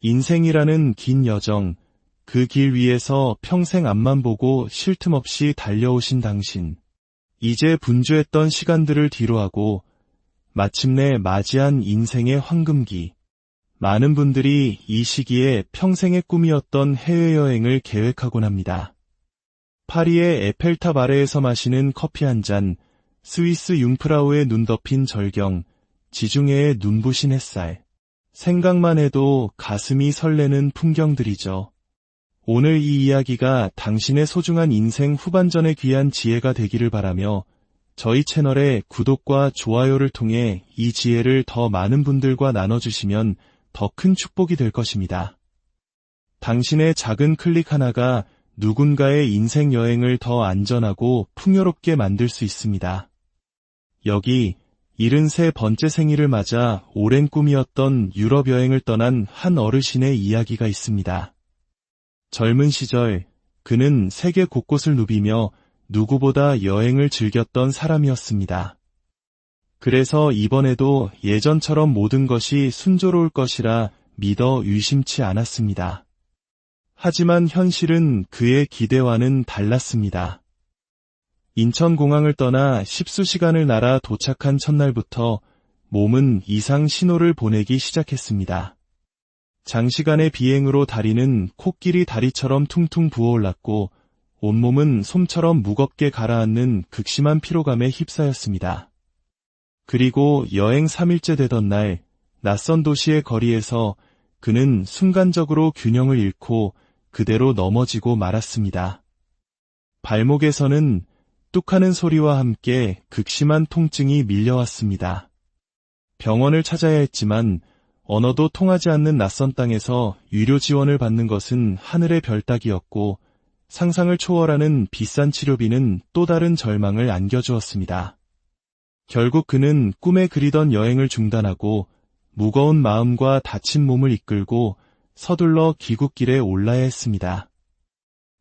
인생이라는 긴 여정, 그 길 위에서 평생 앞만 보고 쉴 틈 없이 달려오신 당신. 이제 분주했던 시간들을 뒤로하고 마침내 맞이한 인생의 황금기. 많은 분들이 이 시기에 평생의 꿈이었던 해외여행을 계획하곤 합니다. 파리의 에펠탑 아래에서 마시는 커피 한 잔, 스위스 융프라우에 눈 덮인 절경, 지중해의 눈부신 햇살. 생각만 해도 가슴이 설레는 풍경들이죠. 오늘 이 이야기가 당신의 소중한 인생 후반전에 귀한 지혜가 되기를 바라며 저희 채널의 구독과 좋아요를 통해 이 지혜를 더 많은 분들과 나눠주시면 더 큰 축복이 될 것입니다. 당신의 작은 클릭 하나가 누군가의 인생 여행을 더 안전하고 풍요롭게 만들 수 있습니다. 여기 73번째 생일을 맞아 오랜 꿈이었던 유럽 여행을 떠난 한 어르신의 이야기가 있습니다. 젊은 시절 그는 세계 곳곳을 누비며 누구보다 여행을 즐겼던 사람이었습니다. 그래서 이번에도 예전처럼 모든 것이 순조로울 것이라 믿어 의심치 않았습니다. 하지만 현실은 그의 기대와는 달랐습니다. 인천공항을 떠나 십수시간을 날아 도착한 첫날부터 몸은 이상 신호를 보내기 시작했습니다. 장시간의 비행으로 다리는 코끼리 다리처럼 퉁퉁 부어올랐고 온몸은 솜처럼 무겁게 가라앉는 극심한 피로감에 휩싸였습니다. 그리고 여행 3일째 되던 날, 낯선 도시의 거리에서 그는 순간적으로 균형을 잃고 그대로 넘어지고 말았습니다. 발목에서는 뚝하는 소리와 함께 극심한 통증이 밀려왔습니다. 병원을 찾아야 했지만 언어도 통하지 않는 낯선 땅에서 의료 지원을 받는 것은 하늘의 별 따기였고 상상을 초월하는 비싼 치료비는 또 다른 절망을 안겨주었습니다. 결국 그는 꿈에 그리던 여행을 중단하고 무거운 마음과 다친 몸을 이끌고 서둘러 귀국길에 올라야 했습니다.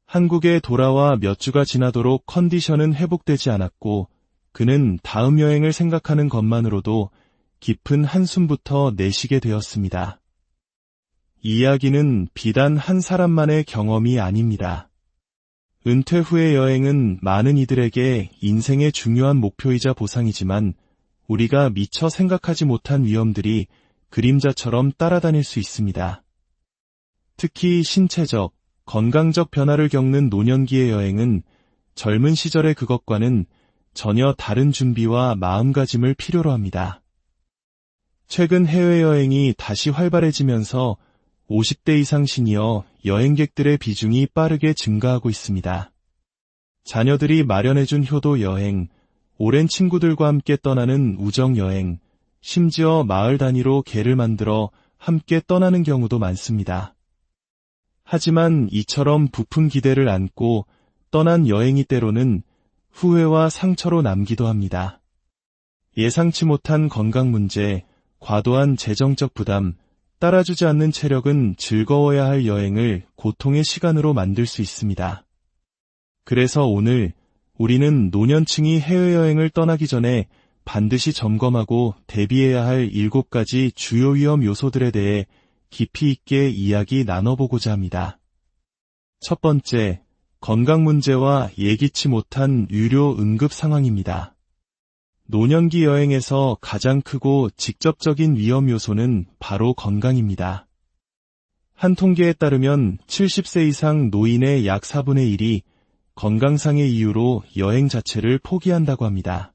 한국에 돌아와 몇 주가 지나도록 컨디션은 회복되지 않았고 그는 다음 여행을 생각하는 것만으로도 깊은 한숨부터 내쉬게 되었습니다. 이 이야기는 비단 한 사람만의 경험이 아닙니다. 은퇴 후의 여행은 많은 이들에게 인생의 중요한 목표이자 보상이지만 우리가 미처 생각하지 못한 위험들이 그림자처럼 따라다닐 수 있습니다. 특히 신체적, 건강적 변화를 겪는 노년기의 여행은 젊은 시절의 그것과는 전혀 다른 준비와 마음가짐을 필요로 합니다. 최근 해외여행이 다시 활발해지면서 50대 이상 시니어 여행객들의 비중이 빠르게 증가하고 있습니다. 자녀들이 마련해준 효도 여행, 오랜 친구들과 함께 떠나는 우정 여행, 심지어 마을 단위로 개를 만들어 함께 떠나는 경우도 많습니다. 하지만 이처럼 부푼 기대를 안고 떠난 여행이 때로는 후회와 상처로 남기도 합니다. 예상치 못한 건강 문제, 과도한 재정적 부담, 따라주지 않는 체력은 즐거워야 할 여행을 고통의 시간으로 만들 수 있습니다. 그래서 오늘 우리는 노년층이 해외여행을 떠나기 전에 반드시 점검하고 대비해야 할 7가지 주요 위험 요소들에 대해 깊이 있게 이야기 나눠보고자 합니다. 첫 번째, 건강 문제와 예기치 못한 의료 응급 상황입니다. 노년기 여행에서 가장 크고 직접적인 위험 요소는 바로 건강입니다. 한 통계에 따르면 70세 이상 노인의 약 4분의 1이 건강상의 이유로 여행 자체를 포기한다고 합니다.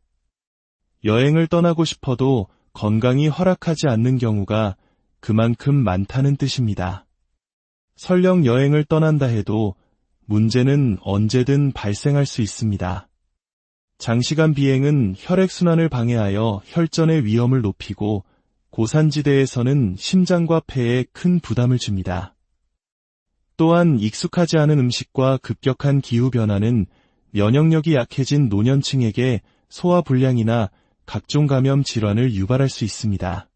여행을 떠나고 싶어도 건강이 허락하지 않는 경우가 그만큼 많다는 뜻입니다. 설령 여행을 떠난다 해도 문제는 언제든 발생할 수 있습니다. 장시간 비행은 혈액순환을 방해하여 혈전의 위험을 높이고 고산지대에서는 심장과 폐에 큰 부담을 줍니다. 또한 익숙하지 않은 음식과 급격한 기후변화는 면역력이 약해진 노년층에게 소화불량이나 각종 감염 질환을 유발할 수 있습니다.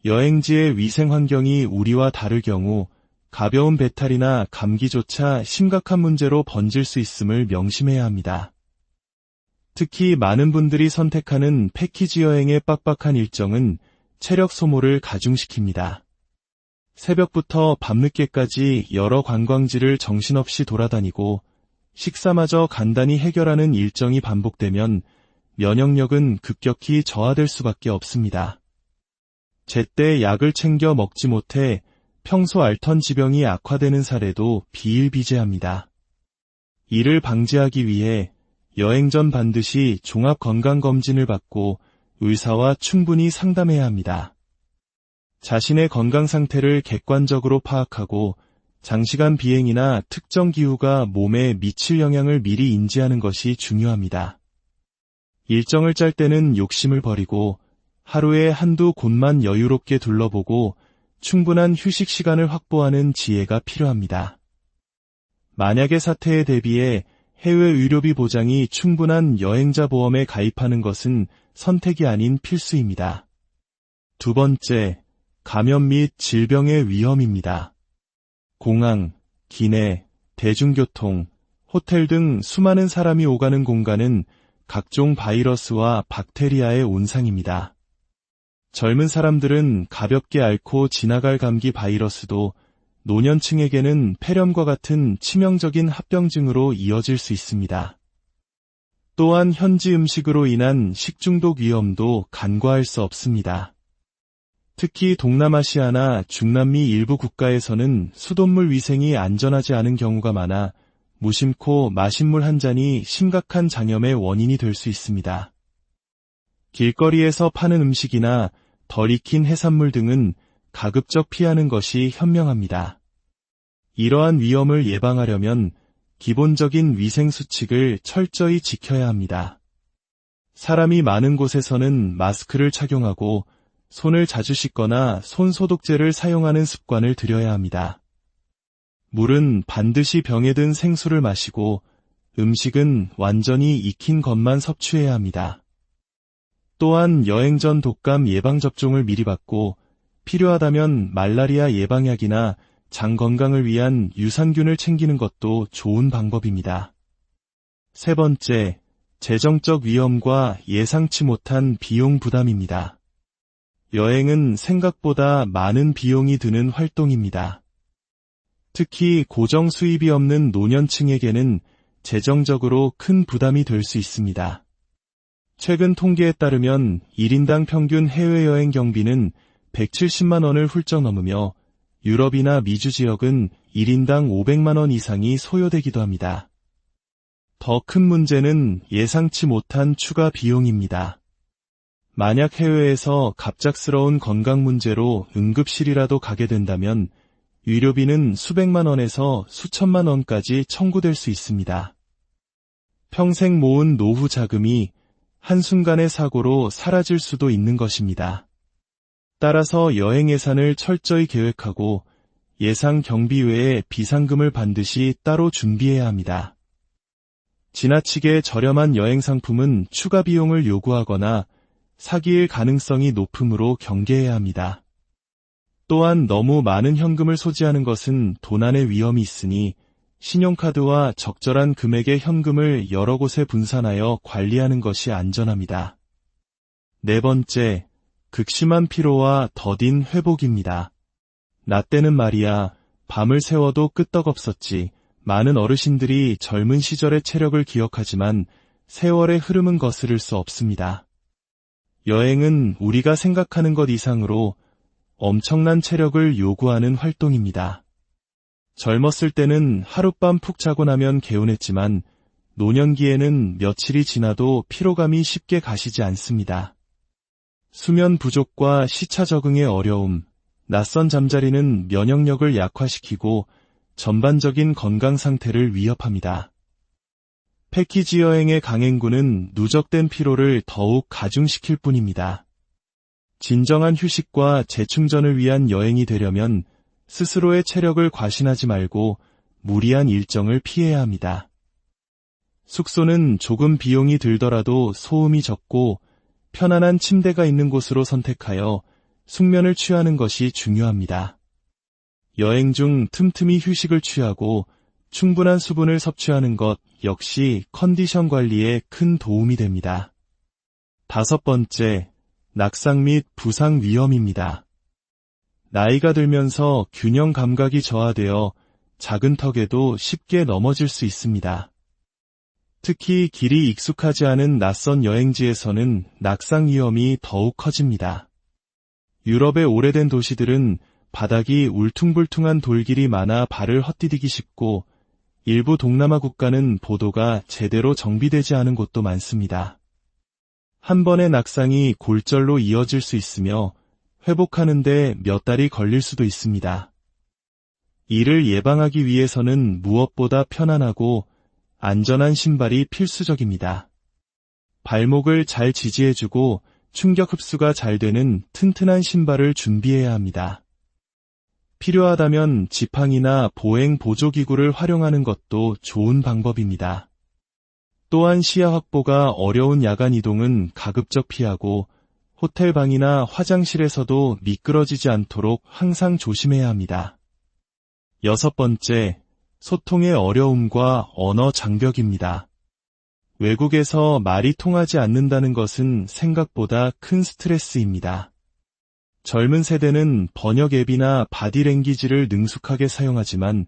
여행지의 위생 환경이 우리와 다를 경우 가벼운 배탈이나 감기조차 심각한 문제로 번질 수 있음을 명심해야 합니다. 특히 많은 분들이 선택하는 패키지 여행의 빡빡한 일정은 체력 소모를 가중시킵니다. 새벽부터 밤늦게까지 여러 관광지를 정신없이 돌아다니고 식사마저 간단히 해결하는 일정이 반복되면 면역력은 급격히 저하될 수밖에 없습니다. 제때 약을 챙겨 먹지 못해 평소 앓던 지병이 악화되는 사례도 비일비재합니다. 이를 방지하기 위해 여행 전 반드시 종합건강검진을 받고 의사와 충분히 상담해야 합니다. 자신의 건강 상태를 객관적으로 파악하고 장시간 비행이나 특정 기후가 몸에 미칠 영향을 미리 인지하는 것이 중요합니다. 일정을 짤 때는 욕심을 버리고 하루에 한두 곳만 여유롭게 둘러보고 충분한 휴식 시간을 확보하는 지혜가 필요합니다. 만약의 사태에 대비해 해외 의료비 보장이 충분한 여행자 보험에 가입하는 것은 선택이 아닌 필수입니다. 두 번째, 감염 및 질병의 위험입니다. 공항, 기내, 대중교통, 호텔 등 수많은 사람이 오가는 공간은 각종 바이러스와 박테리아의 온상입니다. 젊은 사람들은 가볍게 앓고 지나갈 감기 바이러스도 노년층에게는 폐렴과 같은 치명적인 합병증으로 이어질 수 있습니다. 또한 현지 음식으로 인한 식중독 위험도 간과할 수 없습니다. 특히 동남아시아나 중남미 일부 국가에서는 수돗물 위생이 안전하지 않은 경우가 많아 무심코 마신 물 한 잔이 심각한 장염의 원인이 될 수 있습니다. 길거리에서 파는 음식이나 덜 익힌 해산물 등은 가급적 피하는 것이 현명합니다. 이러한 위험을 예방하려면 기본적인 위생 수칙을 철저히 지켜야 합니다. 사람이 많은 곳에서는 마스크를 착용하고 손을 자주 씻거나 손소독제를 사용하는 습관을 들여야 합니다. 물은 반드시 병에 든 생수를 마시고 음식은 완전히 익힌 것만 섭취해야 합니다. 또한 여행 전 독감 예방접종을 미리 받고 필요하다면 말라리아 예방약이나 장 건강을 위한 유산균을 챙기는 것도 좋은 방법입니다. 세 번째, 재정적 위험과 예상치 못한 비용 부담입니다. 여행은 생각보다 많은 비용이 드는 활동입니다. 특히 고정 수입이 없는 노년층에게는 재정적으로 큰 부담이 될 수 있습니다. 최근 통계에 따르면 1인당 평균 해외여행 경비는 170만 원을 훌쩍 넘으며 유럽이나 미주 지역은 1인당 500만 원 이상이 소요되기도 합니다. 더 큰 문제는 예상치 못한 추가 비용입니다. 만약 해외에서 갑작스러운 건강 문제로 응급실이라도 가게 된다면 의료비는 수백만 원에서 수천만 원까지 청구될 수 있습니다. 평생 모은 노후 자금이 한순간의 사고로 사라질 수도 있는 것입니다. 따라서 여행 예산을 철저히 계획하고 예상 경비 외에 비상금을 반드시 따로 준비해야 합니다. 지나치게 저렴한 여행 상품은 추가 비용을 요구하거나 사기일 가능성이 높으므로 경계해야 합니다. 또한 너무 많은 현금을 소지하는 것은 도난의 위험이 있으니 신용카드와 적절한 금액의 현금을 여러 곳에 분산하여 관리하는 것이 안전합니다. 네 번째, 극심한 피로와 더딘 회복입니다. 나 때는 말이야, 밤을 새워도 끄떡없었지. 많은 어르신들이 젊은 시절의 체력을 기억하지만 세월의 흐름은 거스를 수 없습니다. 여행은 우리가 생각하는 것 이상으로 엄청난 체력을 요구하는 활동입니다. 젊었을 때는 하룻밤 푹 자고 나면 개운했지만 노년기에는 며칠이 지나도 피로감이 쉽게 가시지 않습니다. 수면 부족과 시차 적응의 어려움, 낯선 잠자리는 면역력을 약화시키고 전반적인 건강 상태를 위협합니다. 패키지 여행의 강행군은 누적된 피로를 더욱 가중시킬 뿐입니다. 진정한 휴식과 재충전을 위한 여행이 되려면 스스로의 체력을 과신하지 말고 무리한 일정을 피해야 합니다. 숙소는 조금 비용이 들더라도 소음이 적고 편안한 침대가 있는 곳으로 선택하여 숙면을 취하는 것이 중요합니다. 여행 중 틈틈이 휴식을 취하고 충분한 수분을 섭취하는 것 역시 컨디션 관리에 큰 도움이 됩니다. 다섯 번째, 낙상 및 부상 위험입니다. 나이가 들면서 균형 감각이 저하되어 작은 턱에도 쉽게 넘어질 수 있습니다. 특히 길이 익숙하지 않은 낯선 여행지에서는 낙상 위험이 더욱 커집니다. 유럽의 오래된 도시들은 바닥이 울퉁불퉁한 돌길이 많아 발을 헛디디기 쉽고, 일부 동남아 국가는 보도가 제대로 정비되지 않은 곳도 많습니다. 한 번의 낙상이 골절로 이어질 수 있으며 회복하는데 몇 달이 걸릴 수도 있습니다. 이를 예방하기 위해서는 무엇보다 편안하고 안전한 신발이 필수적입니다. 발목을 잘 지지해주고 충격 흡수가 잘 되는 튼튼한 신발을 준비해야 합니다. 필요하다면 지팡이나 보행 보조기구를 활용하는 것도 좋은 방법입니다. 또한 시야 확보가 어려운 야간 이동은 가급적 피하고 호텔 방이나 화장실에서도 미끄러지지 않도록 항상 조심해야 합니다. 6번째, 소통의 어려움과 언어 장벽입니다. 외국에서 말이 통하지 않는다는 것은 생각보다 큰 스트레스입니다. 젊은 세대는 번역 앱이나 바디랭귀지를 능숙하게 사용하지만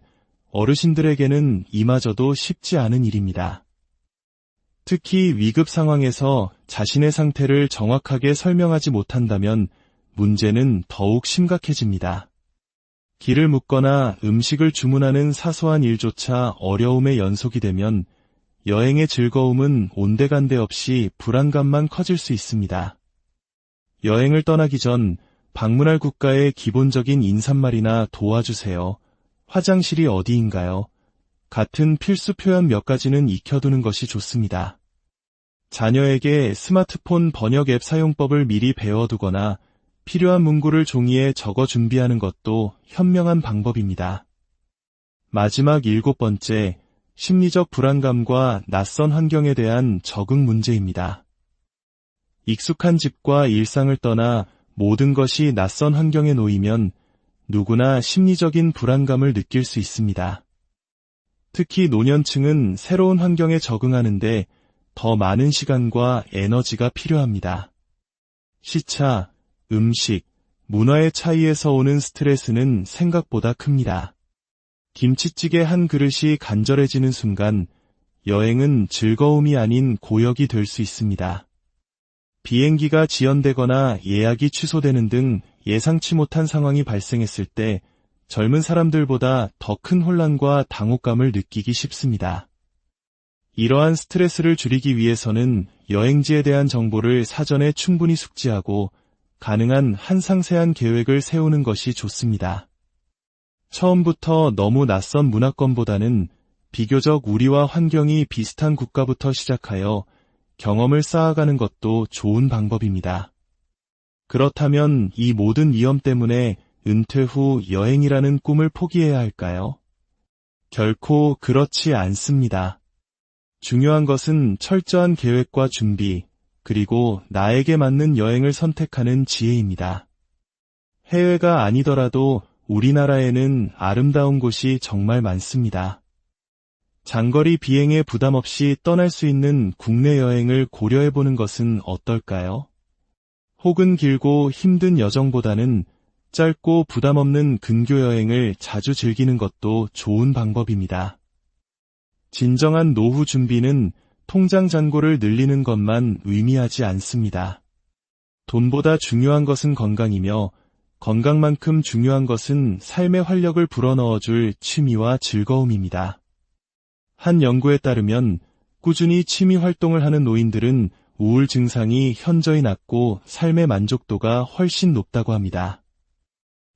어르신들에게는 이마저도 쉽지 않은 일입니다. 특히 위급 상황에서 자신의 상태를 정확하게 설명하지 못한다면 문제는 더욱 심각해집니다. 길을 묻거나 음식을 주문하는 사소한 일조차 어려움의 연속이 되면 여행의 즐거움은 온데간데 없이 불안감만 커질 수 있습니다. 여행을 떠나기 전 방문할 국가의 기본적인 인사말이나 도와주세요, 화장실이 어디인가요? 같은 필수 표현 몇 가지는 익혀두는 것이 좋습니다. 자녀에게 스마트폰 번역 앱 사용법을 미리 배워두거나 필요한 문구를 종이에 적어 준비하는 것도 현명한 방법입니다. 마지막 7번째, 심리적 불안감과 낯선 환경에 대한 적응 문제입니다. 익숙한 집과 일상을 떠나 모든 것이 낯선 환경에 놓이면 누구나 심리적인 불안감을 느낄 수 있습니다. 특히 노년층은 새로운 환경에 적응하는데 더 많은 시간과 에너지가 필요합니다. 시차, 음식, 문화의 차이에서 오는 스트레스는 생각보다 큽니다. 김치찌개 한 그릇이 간절해지는 순간 여행은 즐거움이 아닌 고역이 될 수 있습니다. 비행기가 지연되거나 예약이 취소되는 등 예상치 못한 상황이 발생했을 때 젊은 사람들보다 더 큰 혼란과 당혹감을 느끼기 쉽습니다. 이러한 스트레스를 줄이기 위해서는 여행지에 대한 정보를 사전에 충분히 숙지하고 가능한 한 상세한 계획을 세우는 것이 좋습니다. 처음부터 너무 낯선 문화권보다는 비교적 우리와 환경이 비슷한 국가부터 시작하여 경험을 쌓아가는 것도 좋은 방법입니다. 그렇다면 이 모든 위험 때문에 은퇴 후 여행이라는 꿈을 포기해야 할까요? 결코 그렇지 않습니다. 중요한 것은 철저한 계획과 준비, 그리고 나에게 맞는 여행을 선택하는 지혜입니다. 해외가 아니더라도 우리나라에는 아름다운 곳이 정말 많습니다. 장거리 비행에 부담 없이 떠날 수 있는 국내 여행을 고려해보는 것은 어떨까요? 혹은 길고 힘든 여정보다는 짧고 부담 없는 근교 여행을 자주 즐기는 것도 좋은 방법입니다. 진정한 노후 준비는 통장 잔고를 늘리는 것만 의미하지 않습니다. 돈보다 중요한 것은 건강이며 건강만큼 중요한 것은 삶의 활력을 불어넣어줄 취미와 즐거움입니다. 한 연구에 따르면 꾸준히 취미 활동을 하는 노인들은 우울 증상이 현저히 낮고 삶의 만족도가 훨씬 높다고 합니다.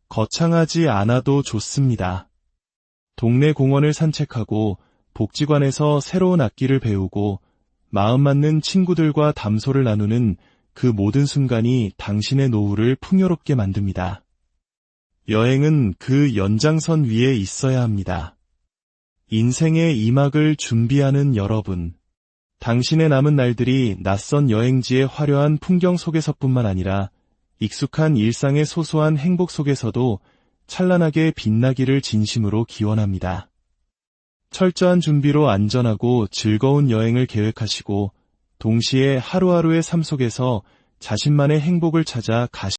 거창하지 않아도 좋습니다. 동네 공원을 산책하고 복지관에서 새로운 악기를 배우고 마음 맞는 친구들과 담소를 나누는 그 모든 순간이 당신의 노후를 풍요롭게 만듭니다. 여행은 그 연장선 위에 있어야 합니다. 인생의 이막을 준비하는 여러분, 당신의 남은 날들이 낯선 여행지의 화려한 풍경 속에서뿐만 아니라 익숙한 일상의 소소한 행복 속에서도 찬란하게 빛나기를 진심으로 기원합니다. 철저한 준비로 안전하고 즐거운 여행을 계획하시고 동시에 하루하루의 삶 속에서 자신만의 행복을 찾아 가시